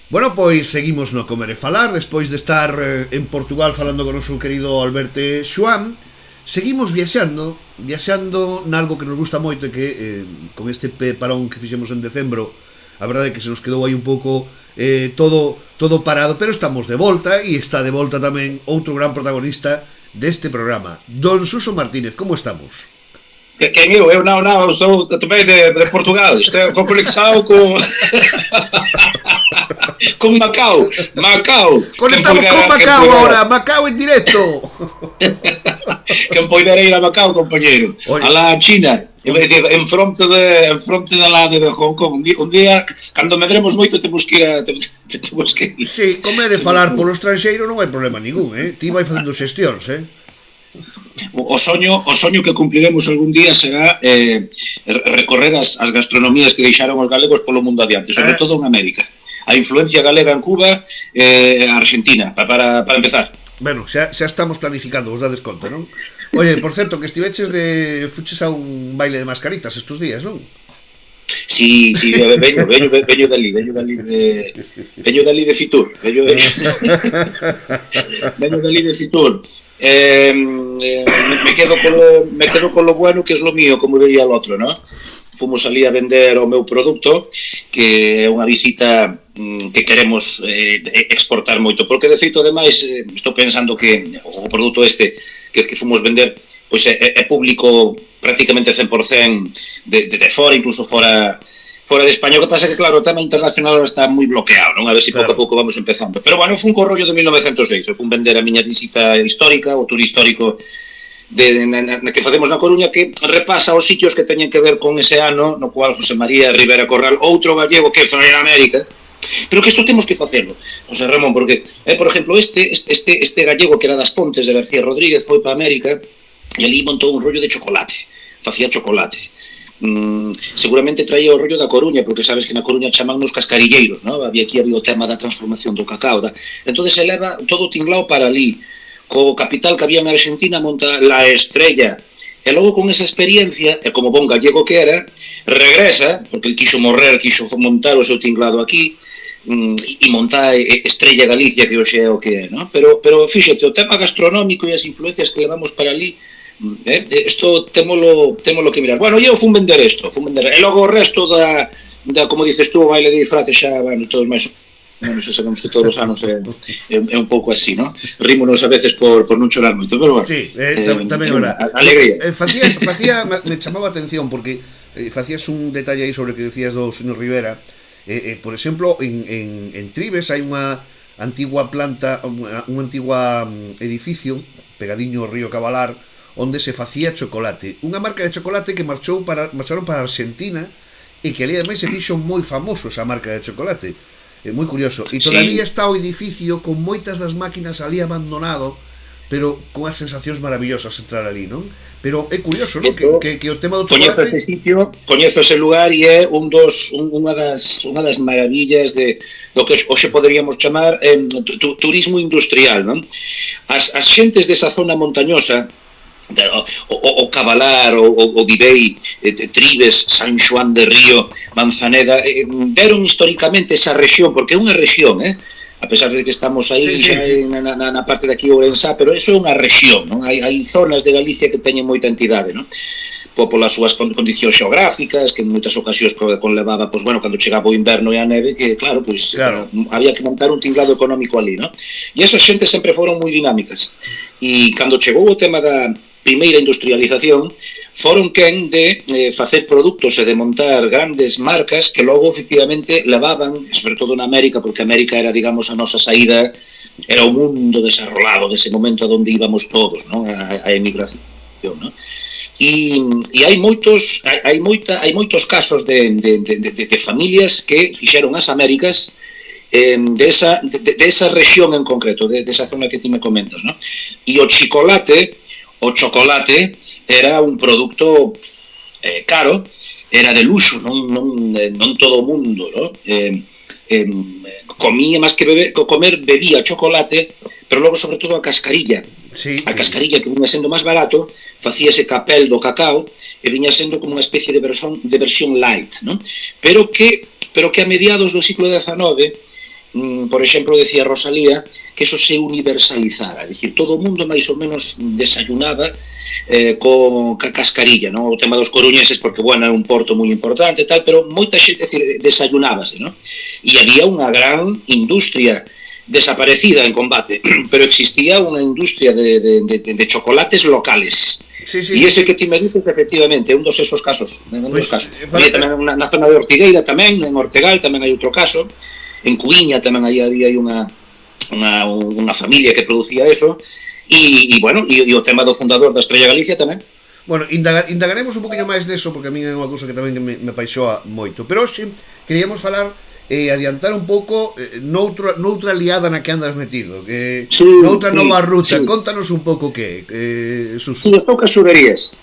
Bueno, pois seguimos no Comer e Falar. Despois de estar en Portugal falando con o noso querido Alberto Xoán, seguimos viaxando nalgo que nos gusta moito, e que con este parón que fixemos en decembro, a verdade é que se nos quedou aí un pouco todo parado, pero estamos de volta, e está de volta tamén outro gran protagonista deste programa, Don Suso Martínez. Como estamos? Quen eu? Eu sou tamén de Portugal. Estou con conexão con Macao. Conectamos con Macao ahora, Macao en directo. Quen poidera ir a Macao, compañeiro? A la China, en fronte da lado de Hong Kong. Un día, cando medremos moito, temos que ir. Sí, comer e falar polo estranxeiro non hai problema ningún, Ti vai facendo xestións, O soño que cumpliremos algún día será recorrer as gastronomías que deixaron os galegos polo mundo adiante, sobre todo en América. A influencia galega en Cuba e Argentina, para empezar. Bueno, xa estamos planificando, vos dades conta, non? Oye, por certo, que fuches a un baile de mascaritas estes días, non? Sí, veño dali de Fitur. Veño dali de Fitur. Me quedo con lo bueno, que es lo mío, como diría el otro, ¿no? Fomos ali a vender o meu produto, que é unha visita que queremos exportar moito, porque de feito, ademais, estou pensando que o produto que fomos vender pois é público prácticamente 100% de fora, incluso fora de España. O que pasa é que, claro, o tema internacional está moi bloqueado, non? A ver se pouco a pouco vamos empezando. Pero, bueno, fun co rollo de 1906, eu fun vender a miña visita histórica, o tour histórico na que facemos na Coruña, que repasa os sitios que teñen que ver con ese ano no cual José María Rivera Corral, outro gallego que foi a América, pero que isto temos que facelo, José Ramón, porque, por exemplo, este gallego que era das Pontes de García Rodríguez foi para América e ali montou un rollo de chocolate, facía chocolate. Seguramente traía o rollo da Coruña, porque sabes que na Coruña chamannos cascarilleiros, ¿no? Había o tema da transformación do cacao, entonces se leva todo o tinglao para ali, co capital que había na Argentina, monta La Estrella, e logo con esa experiencia, e como bon gallego que era, regresa, porque el quixo montar o seu tinglado aquí, e montar Estrella Galicia, que hoxe é o que é, ¿no? Pero fíxate, o tema gastronómico e as influencias que levamos para ali, isto témolo que mirar. Bueno, eu fun vender isto, e logo o resto da como dices tú, o baile de disfraces xa, bueno, todos máis non se sabemos que todos os anos é un pouco así, ¿no? Rímonos a veces por non chorar moito, pero bueno. Sí, tamén agora. Alegría. Me chamaba a atención porque facías un detalle aí sobre o que decías do señor Rivera. Por exemplo, en Tribes hai unha antigua planta, un antigua edificio pegadiño ao río Cabalar, onde se facía chocolate. Unha marca de chocolate que marcharon para Argentina, e que ali ademais se fixo moi famoso esa marca de chocolate. É moi curioso. E todavía está o edificio con moitas das máquinas ali abandonado, pero con as sensacións maravillosas entrar ali, non? Pero é curioso, non? Que o tema do chocolate... Coñezo ese sitio, coñezo ese lugar, e é unha das maravillas do que hoxe poderíamos chamar turismo industrial, non? As xentes desa zona montañosa, o Cabalar, o Vivei, Tribes, San Xoán de Río, Manzaneda, deron históricamente esa rexión, porque é unha rexión, a pesar de que estamos aí xa na parte de aquí Ourensá, pero eso é unha rexión, non? Hai zonas de Galicia que teñen moita entidade, non? Polas súas condicións xeográficas, que en moitas ocasións conlevaba, pois bueno, cando chegaba o inverno e a neve, que claro, pois había que montar un tinglado económico ali, non? E esas xentes sempre foron moi dinámicas, e cando chegou o tema da primeira industrialización, foron quen de facer produtos e de montar grandes marcas que logo efectivamente levaban, sobre todo na América, porque América era, digamos, a nosa saída, era o mundo desarrollado dese momento onde íbamos todos, non? A emigración, non? E hai moitos casos de familias que fixeron as Américas de esa rexión en concreto, de esa zona que ti me comentas, non? E o chocolate era un produto caro, era de luxo, non todo o mundo, non? Comía máis que comer, bebía chocolate, pero logo sobre todo a cascarilla. A cascarilla, que viña sendo máis barato, facía ese capel do cacao e viña sendo como unha especie de versión light, non? Pero que a mediados do siglo XIX por exemplo, decía Rosalía, que eso se universalizara, é dicir, todo o mundo máis ou menos desayunaba con cascarilla, ¿no? O tema dos coruñeses, porque, bueno, era un porto moi importante e tal, pero moita xente, decir, desayunábase, ¿no? E había unha gran industria desaparecida en combate, pero existía unha industria de chocolates locales. Sí, sí, e ese que ti me dices, efectivamente, é un dos esos casos. Pues, había tamén na zona de Ortigueira tamén, en Ortegal tamén hai outro caso, en Cuiña tamén había unha familia que producía eso, e bueno, e o tema do fundador da Estrella Galicia tamén. Bueno, indagaremos un poquinho máis deso, porque a mí é unha cousa que tamén me paixoa moito. Pero hoxe queríamos falar adiantar un pouco noutra liada na que andas metido, que noutra nova ruta. Contanos un pouco que Suso. Sí, estou ca xuderías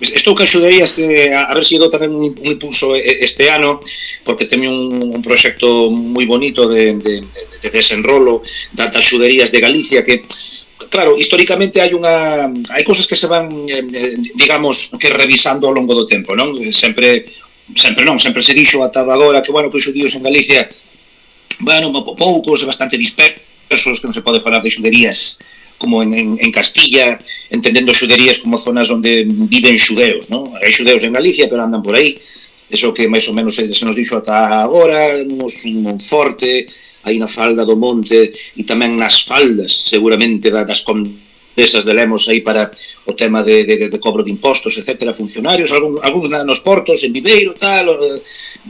que a ver se dou tamén un impulso este ano, porque teño un proxecto moi bonito de desenrolo das xuderías de Galicia, que claro, históricamente hai cousas que se van digamos que revisando ao longo do tempo, non? Sempre se dixo ata agora que, bueno, que os xudíos en Galicia, bueno, poucos, bastante dispersos, que non se pode falar de xuderías como en Castilla, entendendo xuderías como zonas onde viven xudeos, non? Hai xudeos en Galicia, pero andan por aí, eso que máis ou menos se nos dixo ata agora, un forte, aí na falda do monte, e tamén nas faldas, seguramente, das desas de Lemos aí para o tema de cobro de impostos, etcétera, funcionarios, algúns nos portos, en Viveiro, tal,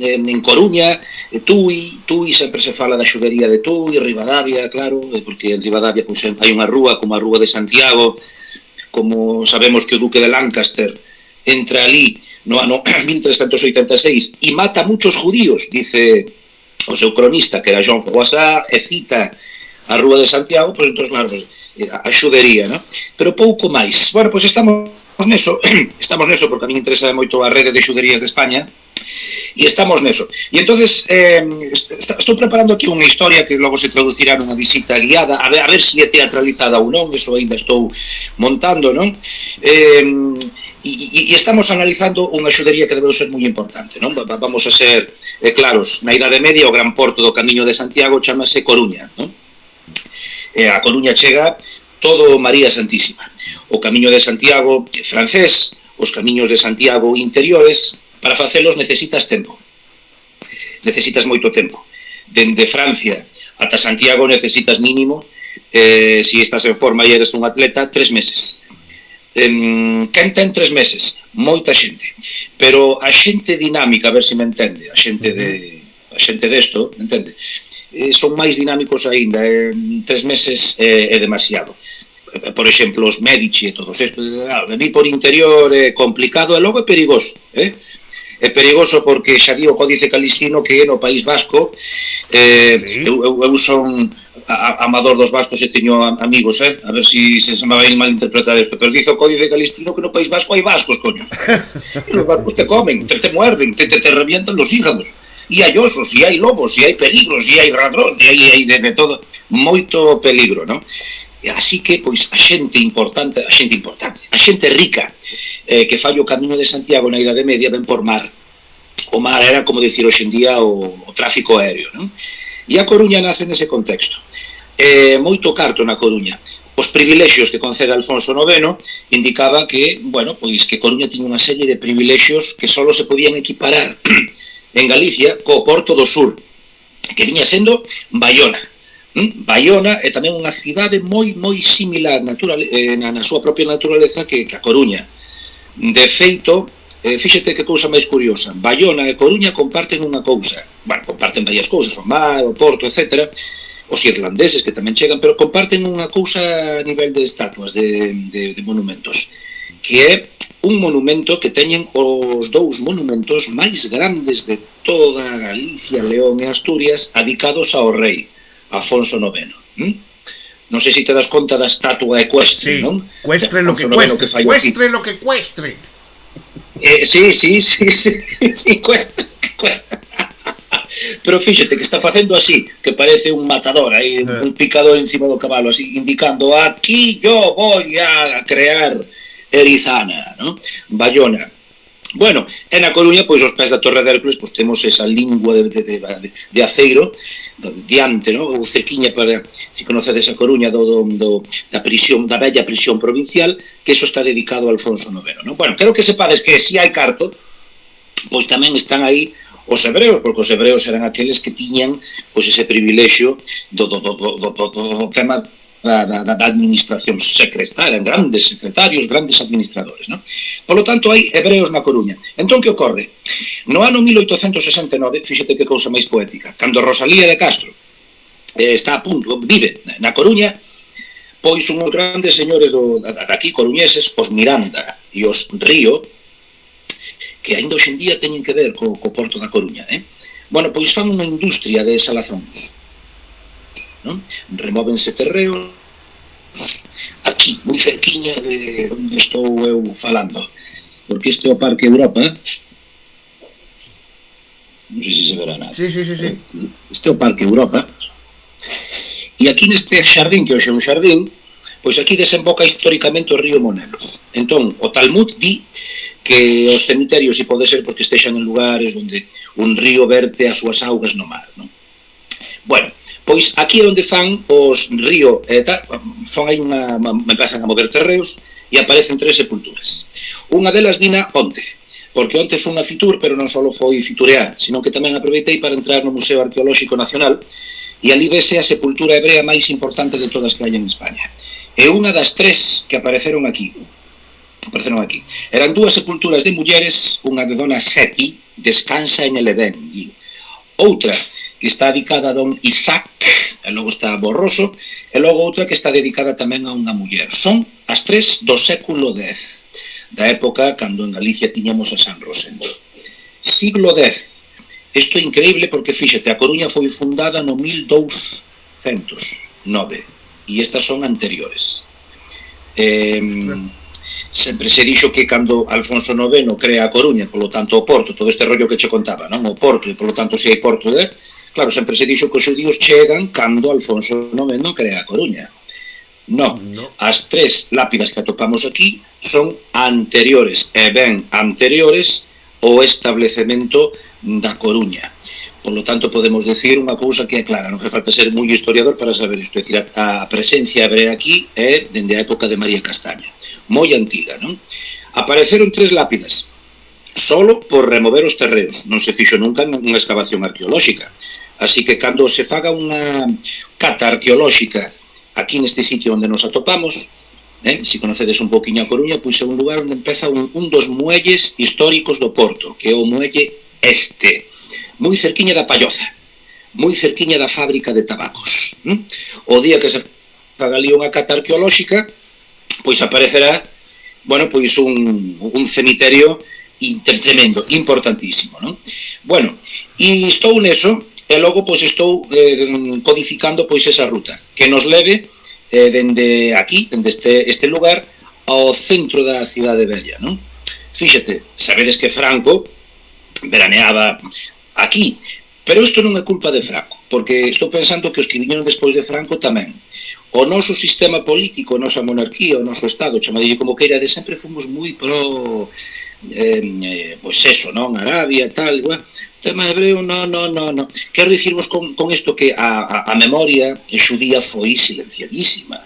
en Coruña, Tui sempre se fala da xudería de Tui, Ribadavia, claro, porque en Ribadavia pois, hai unha rúa como a Rúa de Santiago, como sabemos que o Duque de Lancaster entra ali no ano 1386 e mata a muchos judíos, dice o seu cronista, que era Jean Froissart, e cita a Rúa de Santiago, pois entón, claro, a xudería, ¿no? Pero pouco máis. Bueno, pois estamos neso porque a mí interesa moito a rede de xuderías de España, e estamos neso. E entonces estou preparando aquí unha historia que logo se traducirá nunha visita guiada, a ver se é teatralizada ou non, eso ainda estou montando, non? E estamos analizando unha xudería que debe ser moi importante, non? Vamos a ser claros, na Idade Media o gran porto do Camiño de Santiago chamase Coruña, non? A Coruña chega todo María Santísima. O Camiño de Santiago francés, os camiños de Santiago interiores, para facelos necesitas tempo. Necesitas moito tempo. Dende Francia ata Santiago necesitas mínimo, se estás en forma e eres un atleta, 3 meses. Quen ten 3 meses? Moita xente. Pero a xente dinámica, a ver se me entende, a xente desto, entende? Son máis dinámicos aínda, 3 meses é demasiado. Por exemplo, os Medici e todos estes, venir por interior é complicado e logo é perigoso, é perigoso porque xa di o Códice Calistino que no País Vasco, eu son amador dos vascos e teño amigos, a ver se me vai malinterpretar isto, pero dice o Códice Calistino que no País Vasco hai vascos, coño, e os vascos te comen, te muerden, te revientan los hígados, e hai osos, e hai lobos, e hai peligros, e hai ladróns, e hai de todo, moito peligro, non? Así que, pois, a xente rica que fai o Camiño de Santiago na Idade Media ven por mar. O mar era, como dicir hoxe en día, o tráfico aéreo, non? E a Coruña nace nese contexto. Moito carto na Coruña. Os privilexios que concede Alfonso IX indicaba que, bueno, pois que Coruña tiña unha serie de privilexios que só se podían equiparar en Galicia co Porto do Sur, que viña sendo Baiona. Baiona é tamén unha cidade moi similar na súa propia naturaleza que a Coruña. De feito, fíxate que cousa máis curiosa, Baiona e Coruña comparten unha cousa, bueno, comparten varias cousas, o mar, o porto, etc., os irlandeses que tamén chegan, pero comparten unha cousa a nivel de estatuas, de monumentos, que é un monumento que teñen os dous monumentos máis grandes de toda Galicia, León e Asturias, dedicados ao rei Afonso IX. Non sei se te das conta da estatua ecuestre, non? Cuestre lo que cuestre, cuestre lo que cuestre. Sí, cuestre. Pero fíxate que está facendo así, que parece un matador, aí, un picador encima do cabalo, así, indicando, aquí yo voy a crear Erizana, ¿no? Baiona. Bueno, en a Coruña, pois os pés da Torre de Hércules, pois temos esa lingua de aceiro, diante, no? Ou cerquiña para, se conocedes a Coruña, da prisión, da bella prisión provincial, que eso está dedicado a Alfonso IX, no? Bueno, quero que sepades que se hai carto, pois tamén están aí os hebreos, porque os hebreos eran aqueles que tiñan pois ese privilexio do tema da administración secreta, eran grandes secretarios, grandes administradores, ¿no? Por lo tanto, hai hebreos na Coruña. Entón, que ocorre? No ano 1869, fíxate que cousa máis poética, cando Rosalía de Castro está a punto, vive na Coruña, pois unhos grandes señores daqui coruñeses, os Miranda e os Río, que ainda hoxe en día teñen que ver co porto da Coruña, bueno, pois fan unha industria de salazóns, non? Remóvense terreos aquí, moi cerquiña de onde estou eu falando, porque este é o Parque Europa, non sei se se verá nada. Sí. Este é o Parque Europa, e aquí neste xardín, que hoxe é un xardín, pois aquí desemboca históricamente o río Monelos. Entón, o Talmud di que os cemiterios, se pode ser, pois que estexan en lugares onde un río verte as súas augas no mar, non? Bueno, pois aquí é onde fan os río, fan aí empezan a mover terreos e aparecen 3 sepulturas. Unha delas vina onte, porque onte foi unha fitur, pero non só foi fiturear, sino que tamén aproveitei para entrar no Museo Arqueolóxico Nacional e ali vese a sepultura hebrea máis importante de todas que hai en España. É unha das 3 que apareceron aquí. Eran 2 sepulturas de mulleres, unha de Dona Seti, descansa en el Edén, outra que está dedicada a Don Isaac, e logo está Borroso, e logo outra que está dedicada tamén a unha muller. Son as 3 do século X, da época cando en Galicia tiñamos a San Rosendo. Siglo X. Isto é increíble porque, fíxate, a Coruña foi fundada no 1209, e estas son anteriores. Sempre se dixo que cando Alfonso IX crea a Coruña, polo tanto o porto, todo este rollo que che contaba, non? O porto, e polo tanto se hai porto claro, sempre se dixo que os xudíos chegan cando Alfonso IX crea a Coruña. No, as 3 lápidas que atopamos aquí son anteriores, e ben anteriores ao establecemento da Coruña. Por lo tanto, podemos decir unha cousa que é clara, non fai falta ser moi historiador para saber isto, é dicir, a presencia hebrea aquí é dende a época de María Castaña, moi antiga, non? Apareceron 3 lápidas, solo por remover os terreos, non se fixo nunca unha excavación arqueolóxica, así que cando se faga unha cata arqueolóxica aquí neste sitio onde nos atopamos, se conocedes un poquinho a Coruña, pois é un lugar onde empeza un dos muelles históricos do Porto, que é o muelle este, moi cerquiña da Palloza, moi cerquiña da fábrica de tabacos. O día que se faga ali unha cata arqueolóxica, pois aparecerá, bueno, pois un cemiterio tremendo, importantísimo, non? Bueno, e estou neso, e logo pois estou codificando pois esa ruta, que nos leve dende aquí, dende este lugar, ao centro da cidade bella, non? Fíxate, sabedes que Franco veraneaba aquí, pero isto non é culpa de Franco, porque estou pensando que os que viñeron despois de Franco tamén. O noso sistema político, a nosa monarquía, o noso Estado, chamadille como queira, de sempre fomos moi pro, pois eso, non? Arabia, tal, tema hebreo, no. Quero dicirvos con isto que a memoria xudía foi silenciadísima,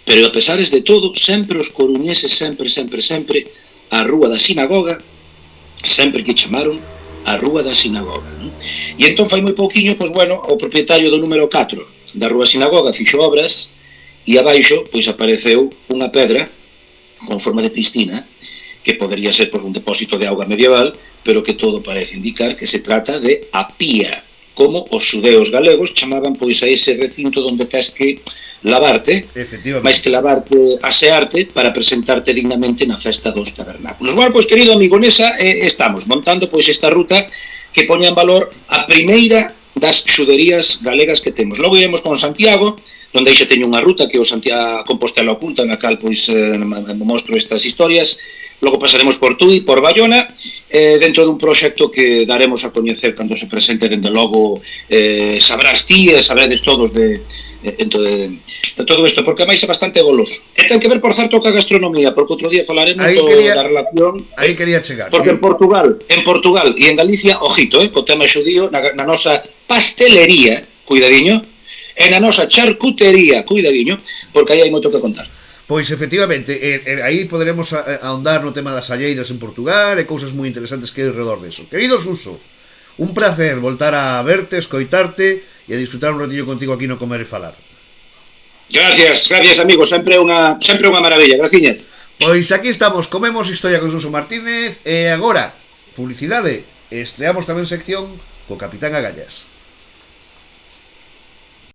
pero a pesares de todo, sempre os coruñeses, sempre, a Rúa da Sinagoga, sempre que chamaron a Rúa da Sinagoga, non? E entón fai moi pouquiño, pois bueno, o propietario do número 4 da Rúa Sinagoga fixo obras e abaixo pois apareceu unha pedra con forma de piscina que podería ser pois un depósito de auga medieval, pero que todo parece indicar que se trata de a pía, como os xudeos galegos chamaban pois a ese recinto onde tes que lavarte, máis que lavarte, asearte para presentarte dignamente na festa dos tabernáculos. Bueno, pois querido amigo, nesa estamos montando pois esta ruta que poña en valor a primeira das xuderías galegas que temos. Logo iremos con Santiago, onde aí xa teño unha ruta que é o Santiago Compostela Oculta, na cal pois mostro estas historias. Logo pasaremos por Tui, por Bayona, dentro dun proxecto que daremos a coñecer cando se presente, dende logo sabrás ti e sabredes todos de todo isto, porque máis é bastante goloso. E ten que ver, por certo, ca gastronomía, porque outro día falaremos da relación. Aí quería chegar. Porque en Portugal e en Galicia, ojito, co tema xudío, na nosa pastelería, cuidadiño, e na nosa charcutería, cuidadiño, porque aí hai moito que contar. Pois efectivamente, aí poderemos ahondar no tema das alleiras en Portugal e cousas moi interesantes que hai alrededor deso. Querido Suso, un placer voltar a verte, escoitarte e a disfrutar un ratillo contigo aquí no Comer e Falar. Gracias, amigo, sempre unha maravilla, graciñas. Pois aquí estamos, comemos historia con Suso Martínez e agora, publicidade, estreamos tamén sección co Capitán Agallas.